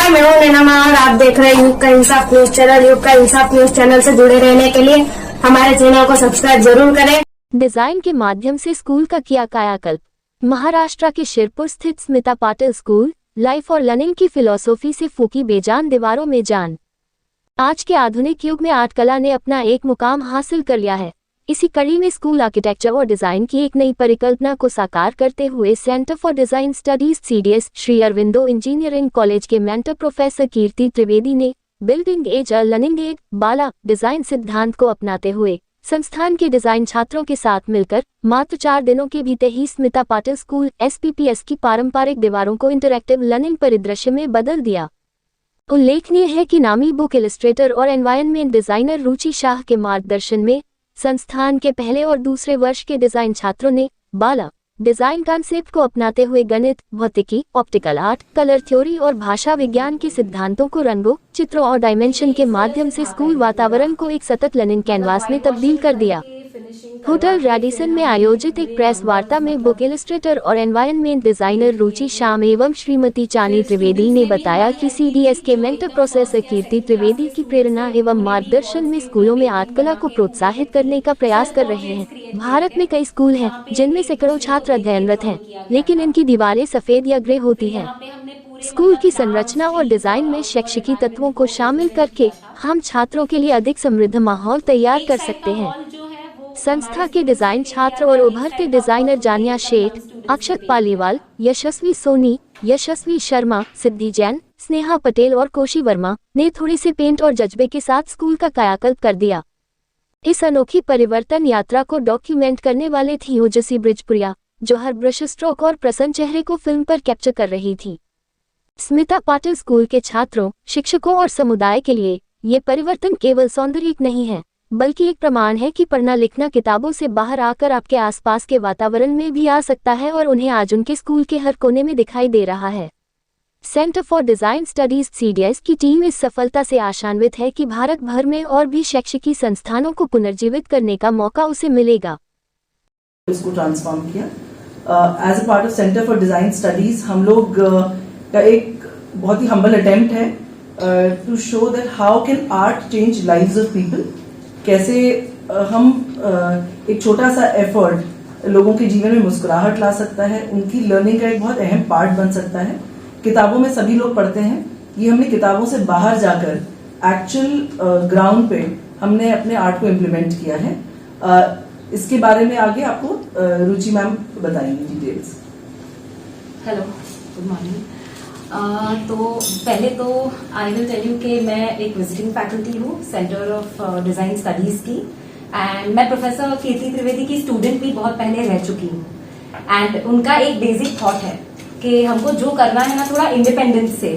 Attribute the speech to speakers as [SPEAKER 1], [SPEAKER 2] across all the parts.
[SPEAKER 1] नमस्कार, मैं हूँ नैना और आप देख रहे हैं युग का इंसाफ न्यूज चैनल। युग का इंसाफ न्यूज चैनल से जुड़े रहने के लिए हमारे चैनल को सब्सक्राइब जरूर करें।
[SPEAKER 2] डिजाइन के माध्यम से स्कूल का किया कायाकल्प। महाराष्ट्र के शिरपुर स्थित स्मिता पाटिल स्कूल लाइफ और लर्निंग की फिलॉसफी से फूकी बेजान दीवारों में जान। आज के आधुनिक युग में आर्ट कला ने अपना एक मुकाम हासिल कर लिया है। इसी कड़ी में स्कूल आर्किटेक्चर और डिजाइन की एक नई परिकल्पना को साकार करते हुए centre for design studies CDS Shri Aurobindo engineering college के मेंटर प्रोफेसर कीर्ति त्रिवेदी ने building as a learning aid BaLA design सिद्धांत को अपनाते हुए संस्थान के डिजाइन छात्रों के साथ मिलकर मात्र 4 दिनों के भीतर ही स्मिता पाटिल स्कूल SPPS की पारंपरिक दीवारों को इंटरैक्टिव लर्निंग परिदृश्य में बदल दिया। उल्लेखनीय है कि नामी बुक इलस्ट्रेटर और एनवायरनमेंट डिजाइनर रुचि शाह के मार्गदर्शन में संस्थान के पहले और दूसरे वर्ष के डिजाइन छात्रों ने बाला डिजाइन कॉन्सेप्ट को अपनाते हुए गणित, भौतिकी, ऑप्टिकल आर्ट, कलर थ्योरी और भाषा विज्ञान के सिद्धांतों को रंगों, चित्रों और डायमेंशन के माध्यम से स्कूल वातावरण को एक सतत लर्निंग कैनवास में तब्दील कर दिया। होटल रेडिसन में आयोजित एक प्रेस वार्ता में बुक इलस्ट्रेटर और एनवायरनमेंट डिजाइनर रुचि शाह एवं श्रीमती चानी त्रिवेदी ने बताया कि CDS के मेंटर प्रोफेसर कीर्ति त्रिवेदी की प्रेरणा एवं मार्गदर्शन में स्कूलों में आर्ट कला को प्रोत्साहित करने का प्रयास कर रहे हैं। भारत में कई स्कूल हैं जिनमें सैकड़ों छात्र अध्ययनरत हैं, लेकिन इनकी दीवारें सफेद या ग्रे होती हैं। स्कूल की संरचना और डिजाइन में शैक्षिकी तत्वों को शामिल करके हम छात्रों के लिए अधिक समृद्ध माहौल तैयार कर सकते हैं। संस्था के डिजाइन छात्र और उभरते डिजाइनर जानिया शेठ, अक्षत पालीवाल, यशस्वी सोनी, यशस्वी शर्मा, सिद्धि जैन, स्नेहा पटेल और कोशी वर्मा ने थोड़ी से पेंट और जज्बे के साथ स्कूल का कायाकल्प कर दिया। इस अनोखी परिवर्तन यात्रा को डॉक्यूमेंट करने वाले थी ओजस्वी ब्रिजपुरिया, जो हर ब्रश स्ट्रोक और प्रसन्न चेहरे को फिल्म पर कैप्चर कर रही थी। स्मिता पाटिल स्कूल के छात्रों, शिक्षकों और समुदाय के लिए ये परिवर्तन केवल सौंदर्यिक नहीं है, बल्कि एक प्रमाण है कि पढ़ना लिखना किताबों से बाहर आकर आपके आसपास के वातावरण में भी आ सकता है और उन्हें आज उनके स्कूल के हर कोने में दिखाई दे रहा है। Centre for design studies CDS की टीम इस सफलता से आशान्वित है कि भारत भर में और भी शैक्षिकी संस्थानों को पुनर्जीवित करने का मौका उसे मिलेगा।
[SPEAKER 3] इसको ट्रांसफॉर्म किया as a part of centre for design studies. हम लोग का एक बहुत ही हम्बल अटेम्प्ट है to show that how can art change lives of people. कैसे हम एक छोटा सा एफर्ट लोगों के जीवन में मुस्कुराहट ला सकता है, उनकी लर्निंग का एक बहुत अहम पार्ट बन सकता है। किताबों में सभी लोग पढ़ते हैं, ये हमने किताबों से बाहर जाकर एक्चुअल ग्राउंड पे हमने अपने आर्ट को इम्प्लीमेंट किया है। इसके बारे में आगे आपको रुचि मैम बताएंगी डिटेल्स।
[SPEAKER 4] Hello, good morning. तो पहले तो आई विल टेल यू कि मैं एक विजिटिंग फैकल्टी हूँ सेंटर ऑफ डिजाइन स्टडीज की, एंड मैं प्रोफेसर कीर्ति त्रिवेदी की स्टूडेंट भी बहुत पहले रह चुकी हूँ। एंड उनका एक बेसिक थॉट है कि हमको जो करना है ना, थोड़ा इंडिपेंडेंस से,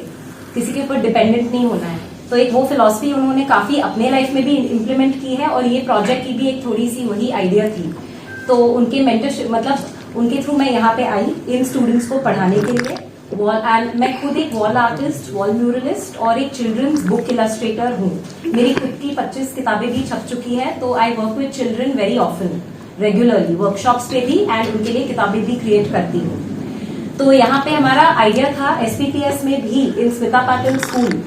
[SPEAKER 4] किसी के ऊपर डिपेंडेंट नहीं होना है। तो एक वो फिलॉसफी उन्होंने काफी अपने लाइफ में भी इम्प्लीमेंट की है, और ये प्रोजेक्ट की भी एक थोड़ी सी वही आइडिया थी। तो उनके मेंटरशिप, मतलब उनके थ्रू मैं यहाँ पे आई इन स्टूडेंट्स को पढ़ाने के लिए। एंड मैं खुद एक वॉल आर्टिस्ट, वॉल म्यूरलिस्ट और एक चिल्ड्रंस बुक इलस्ट्रेटर हूँ। मेरी खुद की 25 किताबें भी छप चुकी है। तो I work with children very often, regularly workshops पे भी, एंड उनके लिए किताबें भी क्रिएट करती हूँ। तो यहाँ पे हमारा आइडिया था SPPS में भी इन स्मिता पाटिल स्कूल,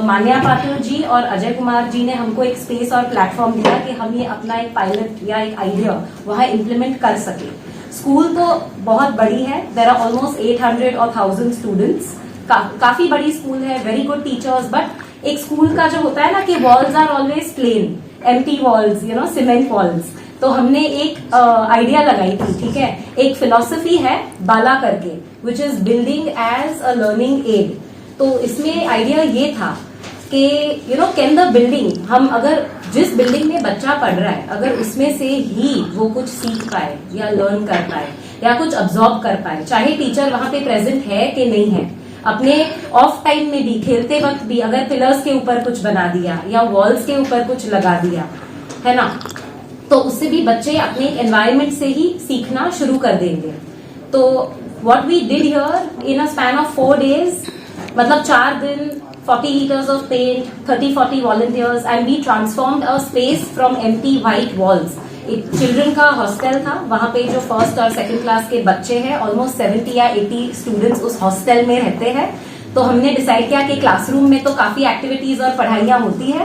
[SPEAKER 4] मान्या पाटिल जी और अजय कुमार जी ने हमको एक स्पेस और प्लेटफॉर्म दिया कि हम ये अपना एक पायलट या एक आइडिया वहां इम्प्लीमेंट कर सके। स्कूल तो बहुत बड़ी है, देयर आर ऑलमोस्ट 800 और 1000 स्टूडेंट्स। काफी बड़ी स्कूल है, वेरी गुड टीचर्स। बट एक स्कूल का जो होता है ना कि walls are always plain, empty walls, cement walls. तो हमने एक आइडिया लगाई थी, ठीक है, एक फिलॉसफी है बाला करके, which is building as a learning aid. तो इसमें आइडिया ये था कि कैन द बिल्डिंग, हम अगर जिस बिल्डिंग में बच्चा पढ़ रहा है, अगर उसमें से ही वो कुछ सीख पाए या लर्न कर पाए या कुछ अब्सॉर्ब कर पाए, चाहे टीचर वहां पे प्रेजेंट है कि नहीं है, अपने ऑफ टाइम में भी, खेलते वक्त भी अगर पिलर्स के ऊपर कुछ बना दिया या वॉल्स के ऊपर कुछ लगा दिया, है ना, तो उससे भी बच्चे अपने एनवायरमेंट से ही सीखना शुरू कर देंगे। तो what we did here in a span of 4 days, मतलब 4 दिन, 40 liters of paint, 30-40 volunteers, and we transformed a space from empty white walls. एक चिल्ड्रन का हॉस्टल था, वहां पे जो फर्स्ट और सेकंड क्लास के बच्चे हैं, ऑलमोस्ट 70 या 80 स्टूडेंट्स उस हॉस्टल में रहते हैं। तो हमने डिसाइड किया कि क्लासरूम में तो काफी एक्टिविटीज और पढ़ाइयाँ होती है,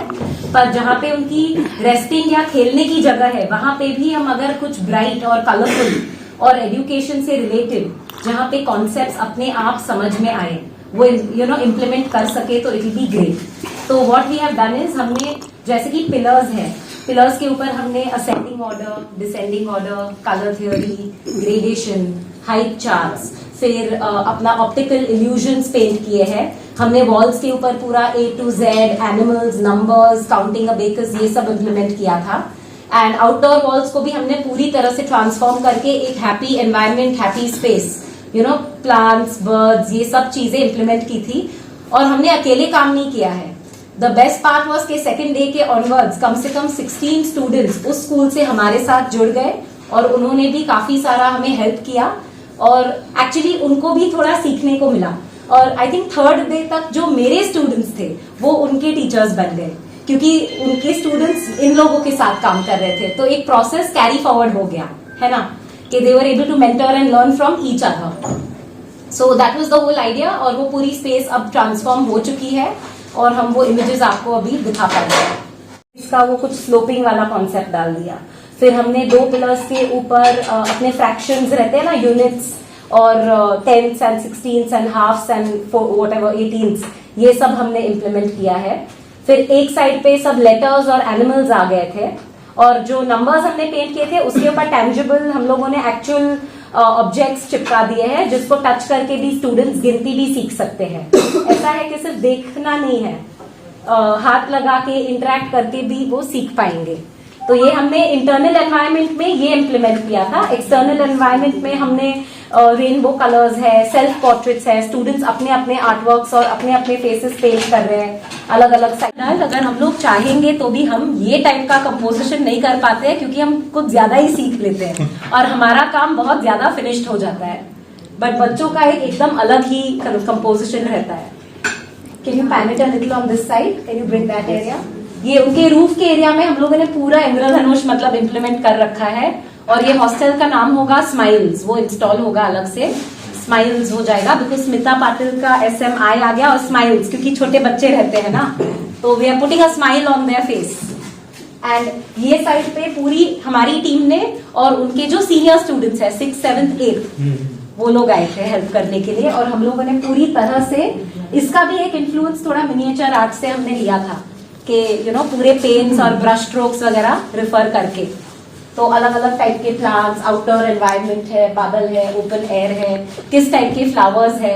[SPEAKER 4] पर जहाँ पे उनकी रेस्टिंग या खेलने की जगह है वहां पे भी हम अगर कुछ ब्राइट और कलरफुल और एजुकेशन से रिलेटेड जहाँ पे कॉन्सेप्ट्स अपने आप समझ में आए वो इम्प्लीमेंट कर सके तो इट विल बी ग्रेट। तो what we have done is हमने जैसे कि पिलर्स है, पिलर्स के ऊपर हमने ascending order, descending order, colour theory, gradation, height charts, फिर अपना ऑप्टिकल इल्यूजन्स पेंट किए हैं हमने। वॉल्स के ऊपर पूरा A to Z, animals, numbers, counting abacus, ये सब इम्प्लीमेंट किया था। एंड आउटडोर वॉल्स को भी हमने पूरी तरह से ट्रांसफॉर्म करके एक happy environment, happy space, plants, birds, ये सब चीजें इम्प्लीमेंट की थी। और हमने अकेले काम नहीं किया है। द बेस्ट पार्ट वॉज के सेकेंड डे के ऑनवर्ड्स कम से कम 16 स्टूडेंट्स उस स्कूल से हमारे साथ जुड़ गए और उन्होंने भी काफी सारा हमें हेल्प किया और एक्चुअली उनको भी थोड़ा सीखने को मिला। और आई थिंक थर्ड डे तक जो मेरे स्टूडेंट्स थे वो उनके टीचर्स बन गए, क्योंकि उनके स्टूडेंट्स इन लोगों के साथ काम कर रहे थे। तो एक प्रोसेस कैरी फॉरवर्ड हो गया है ना, कि they were able to mentor and learn from each other. So that was the whole idea. और वो पूरी स्पेस अब ट्रांसफॉर्म हो चुकी है और हम वो इमेजेस आपको अभी दिखा पाएंगे। इसका वो कुछ स्लोपिंग वाला कॉन्सेप्ट डाल दिया। फिर हमने 2 पिलर्स के ऊपर अपने फ्रैक्शंस रहते हैं ना, यूनिट्स और 10s and 16s and halves and whatever 18s, ये सब हमने इम्प्लीमेंट किया है। फिर एक साइड पे सब लेटर्स और एनिमल्स आ गए थे और जो नंबर्स हमने पेंट किए थे उसके ऊपर टैंजिबल हम लोगों ने एक्चुअल ऑब्जेक्ट्स चिपका दिए हैं जिसको टच करके भी स्टूडेंट्स गिनती भी सीख सकते हैं। ऐसा है कि सिर्फ देखना नहीं है, हाथ लगा के इंटरेक्ट करके भी वो सीख पाएंगे। तो ये हमने इंटरनल एनवायरनमेंट में ये इम्प्लीमेंट किया था। एक्सटर्नल एनवायरनमेंट में हमने रेनबो कलर्स है, सेल्फ पोर्ट्रेट्स है, स्टूडेंट्स अपने अपने आर्टवर्क्स और अपने अपने फेसेस पेंट कर रहे हैं अलग अलग साइड। अगर हम लोग चाहेंगे तो भी हम ये टाइप का कंपोजिशन नहीं कर पाते हैं, क्योंकि हम कुछ ज्यादा ही सीख लेते हैं और हमारा काम बहुत ज्यादा फिनिश्ड हो जाता है। बट बच्चों का एक एकदम अलग ही कंपोजिशन रहता है। Can you pan it a little on this side, can you bring that area. ये उनके रूफ के एरिया में हम लोगों ने पूरा इंद्रधनुष मतलब इम्प्लीमेंट कर रखा है। और ये हॉस्टल का नाम होगा स्माइल्स, वो इंस्टॉल होगा अलग से, स्माइल्स हो जाएगा बिकॉज स्मिता पाटिल का SMI आ गया और स्माइल्स क्योंकि छोटे बच्चे रहते हैं ना, तो we are putting a smile on their face. And ये साइड पे पूरी हमारी टीम ने और उनके जो सीनियर स्टूडेंट्स है 6th, 7th, 8th वो लोग आए थे हेल्प करने के लिए। और हम लोगों ने पूरी तरह से इसका भी एक इन्फ्लुएंस थोड़ा मिनिएचर आर्ट से हमने लिया था कि पूरे पेंट्स और ब्रश स्ट्रोक्स वगैरह रिफर करके। तो अलग अलग टाइप के प्लांट्स, आउटडोर एनवायरनमेंट है, बादल है, ओपन एयर है, किस टाइप के फ्लावर्स है,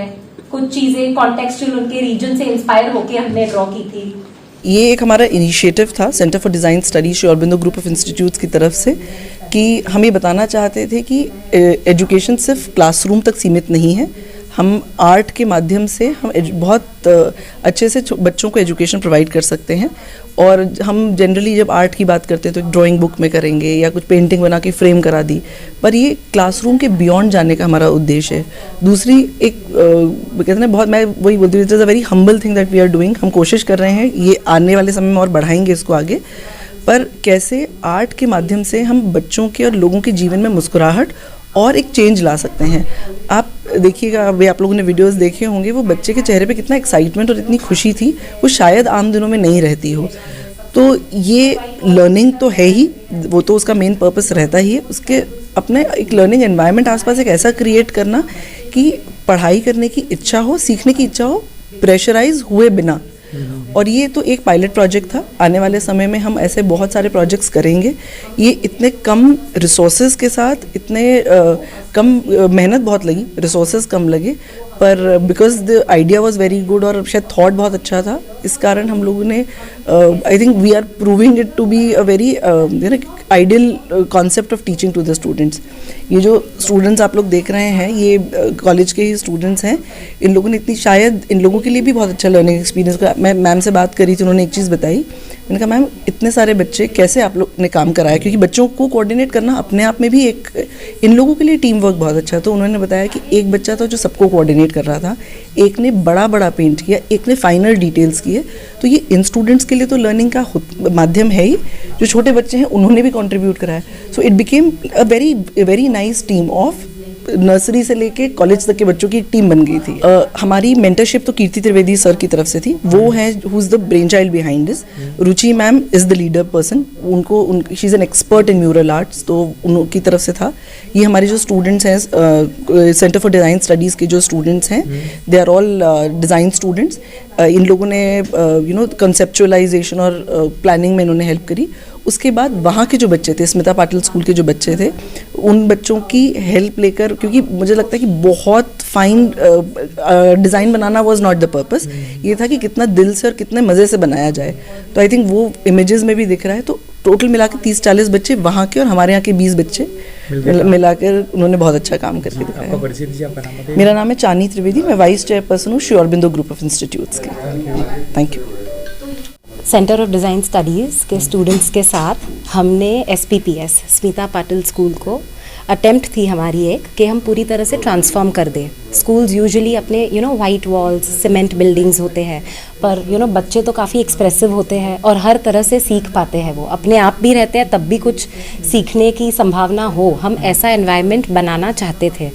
[SPEAKER 4] कुछ चीजें कॉन्टेक्चुअल उनके रीजन से इंस्पायर होके हमने ड्रॉ की थी।
[SPEAKER 3] ये एक हमारा इनिशिएटिव था centre for design studies Shri Aurobindo group of institutes की तरफ से, कि हम ये बताना चाहते थे कि एजुकेशन सिर्फ क्लासरूम तक सीमित नहीं है। हम आर्ट के माध्यम से हम बहुत अच्छे से बच्चों को एजुकेशन प्रोवाइड कर सकते हैं। और हम जनरली जब आर्ट की बात करते हैं तो ड्राइंग बुक में करेंगे या कुछ पेंटिंग बना के फ्रेम करा दी, पर ये क्लासरूम के बियॉन्ड जाने का हमारा उद्देश्य है। दूसरी एक कहते हैं बहुत, मैं वही बोलती हूँ, it is a very humble thing that we are doing. हम कोशिश कर रहे हैं, ये आने वाले समय में और बढ़ाएंगे इसको आगे, पर कैसे आर्ट के माध्यम से हम बच्चों के और लोगों के जीवन में मुस्कुराहट और एक चेंज ला सकते हैं। आप देखिएगा, अभी आप लोगों ने वीडियोस देखे होंगे, वो बच्चे के चेहरे पे कितना एक्साइटमेंट और इतनी खुशी थी, वो शायद आम दिनों में नहीं रहती हो। तो ये लर्निंग तो है ही, वो तो उसका मेन पर्पस रहता ही है। उसके अपने एक लर्निंग एनवायरनमेंट आसपास एक ऐसा क्रिएट करना कि पढ़ाई करने की इच्छा हो, सीखने की इच्छा हो, प्रेशराइज हुए बिना। और ये तो एक पायलट प्रोजेक्ट था। आने वाले समय में हम ऐसे बहुत सारे प्रोजेक्ट्स करेंगे। ये इतने कम रिसोर्सेज के साथ, इतने कम मेहनत बहुत लगी, रिसोर्सेज कम लगे, पर because the idea was very good और शायद थॉट बहुत अच्छा था, इस कारण हम लोगों ने I think we are proving it to be a very ideal concept of teaching to the students. ये जो स्टूडेंट्स आप लोग देख रहे हैं, ये कॉलेज के ही स्टूडेंट्स हैं। इन लोगों ने इतनी, शायद इन लोगों के लिए भी बहुत अच्छा लर्निंग एक्सपीरियंस का। मैं मैम से बात करी थी, उन्होंने एक चीज़ बताई। मैंने कहा मैम, इतने सारे बच्चे कैसे आप लोग ने काम कराया, क्योंकि बच्चों को कोऑर्डिनेट करना अपने आप में भी एक, इन लोगों के लिए टीम वर्क बहुत अच्छा। तो उन्होंने बताया कि एक बच्चा था जो सबको कोऑर्डिनेट कर रहा था, एक ने बड़ा बड़ा पेंट किया, एक ने फाइनल डिटेल्स किए। तो ये इन स्टूडेंट्स के लिए तो लर्निंग का माध्यम है ही। जो छोटे बच्चे हैं उन्होंने भी कंट्रीब्यूट कराया। So it became a very nice team of nursery से लेके कॉलेज तक के बच्चों की एक टीम बन गई थी। हमारी मेंटरशिप तो कीर्ति त्रिवेदी सर की तरफ से थी, वो है who is the brain child behind this. Ruchi ma'am is the leader person, she is an expert in mural arts, तो उनकी तरफ से था। ये हमारे जो स्टूडेंट्स हैं सेंटर फॉर डिज़ाइन स्टडीज़ के जो स्टूडेंट्स हैं, they are all design students. इन लोगों ने कंसेप्चुअलाइजेशन और प्लानिंग में इन्होंने हेल्प करी। उसके बाद वहाँ के जो बच्चे थे, स्मिता पाटिल स्कूल के जो बच्चे थे, उन बच्चों की हेल्प लेकर, क्योंकि मुझे लगता है कि बहुत fine design banana was not the purpose, ये था कि कितना दिल से और कितने मज़े से बनाया जाए। तो आई थिंक वो इमेजेस में भी दिख रहा है। तो टोटल मिला के 30-40 बच्चे वहाँ के और हमारे यहाँ के 20 बच्चे मिलाकर उन्होंने बहुत अच्छा काम करके दिखाया। मेरा नाम है चानी त्रिवेदी, मैं वाइस चेयरपर्सन हूँ Shri Aurobindo group of institutes की। Thank you.
[SPEAKER 4] Centre of design studies के स्टूडेंट्स के साथ हमने SPPS स्मिता पाटिल स्कूल को अटेम्प्ट थी हमारी एक कि हम पूरी तरह से ट्रांसफॉर्म कर दें। स्कूल्स यूजुअली अपने वाइट वॉल्स, सीमेंट बिल्डिंग्स होते हैं, पर बच्चे तो काफ़ी एक्सप्रेसिव होते हैं और हर तरह से सीख पाते हैं। वो अपने आप भी रहते हैं, तब भी कुछ सीखने की संभावना हो। हम ऐसा एनवायरनमेंट बनाना चाहते थे।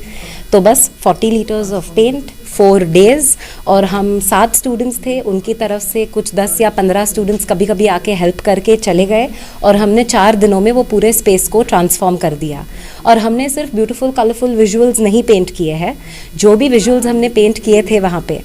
[SPEAKER 4] तो बस 40 लीटर्स ऑफ पेंट, 4 days, और हम 7 स्टूडेंट्स थे। उनकी तरफ से कुछ 10 या 15 स्टूडेंट्स कभी कभी आके हेल्प करके चले गए, और हमने 4 दिनों में वो पूरे स्पेस को ट्रांसफॉर्म कर दिया। और हमने सिर्फ ब्यूटीफुल कलरफुल विजुअल्स नहीं पेंट किए हैं, जो भी विजुअल्स हमने पेंट किए थे वहाँ पे,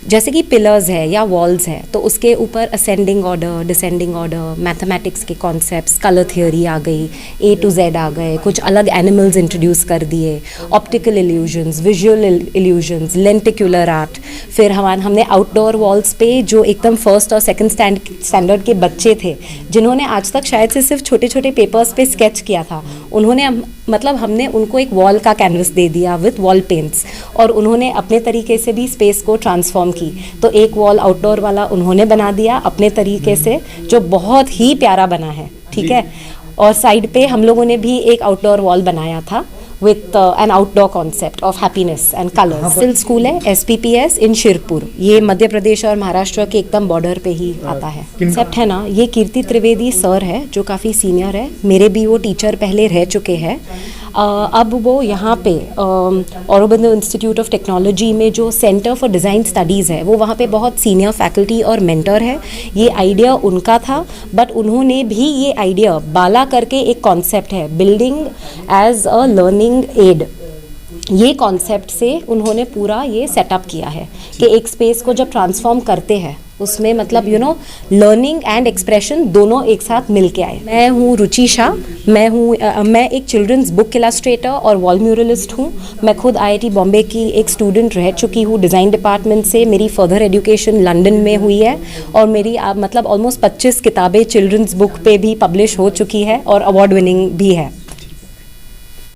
[SPEAKER 4] जैसे कि पिलर्स है या वॉल्स है, तो उसके ऊपर ascending order, descending order, mathematics के कॉन्सेप्ट्स, कलर थियोरी आ गई, A to Z आ गए, कुछ अलग एनिमल्स इंट्रोड्यूस कर दिए, optical illusions, visual illusions, lenticular art. फिर हमने आउटडोर वॉल्स पे जो एकदम फर्स्ट और सेकंड स्टैंडर्ड के बच्चे थे, जिन्होंने आज तक शायद से सिर्फ छोटे छोटे पेपर्स पे स्केच किया था, उन्होंने हमने उनको एक वॉल का कैनवस दे दिया विथ वॉल पेंट्स, और उन्होंने अपने तरीके से भी स्पेस को ट्रांसफॉर्म की। तो एक वॉल आउटडोर वाला उन्होंने बना दिया अपने तरीके से, जो बहुत ही प्यारा बना है, ठीक है। और साइड पे हम लोगों ने भी एक आउटडोर वॉल बनाया था with an outdoor concept of happiness and colors। सिल स्कूल है SPPS इन शिरपुर, ये मध्य प्रदेश और महाराष्ट्र के एकदम बॉर्डर पे ही आता है। कंसेप्ट है ना, ये कीर्ति त्रिवेदी सर है जो काफ़ी सीनियर है, मेरे भी वो टीचर पहले रह चुके हैं। अब वो यहाँ पे औरोबिंदो इंस्टीट्यूट ऑफ टेक्नोलॉजी में जो सेंटर फॉर डिज़ाइन स्टडीज़ है, वो वहाँ पे बहुत सीनियर फैकल्टी और मेंटर है। ये आइडिया उनका था, बट उन्होंने भी ये आइडिया बाला करके एक कॉन्सेप्ट है, building as a learning aid, ये कॉन्सेप्ट से उन्होंने पूरा ये सेटअप किया है कि एक स्पेस को जब ट्रांसफॉर्म करते हैं उसमें लर्निंग एंड एक्सप्रेशन दोनों एक साथ मिल के आए। मैं हूँ रुचि शाह, मैं एक चिल्ड्रंस बुक इलस्ट्रेटर और वॉल म्यूरलिस्ट हूँ। मैं खुद IIT बॉम्बे की एक स्टूडेंट रह चुकी हूँ डिज़ाइन डिपार्टमेंट से। मेरी फर्दर एजुकेशन लंदन में हुई है, और मेरी ऑलमोस्ट 25 किताबें चिल्ड्रंस बुक पे भी पब्लिश हो चुकी है और अवार्ड विनिंग भी है।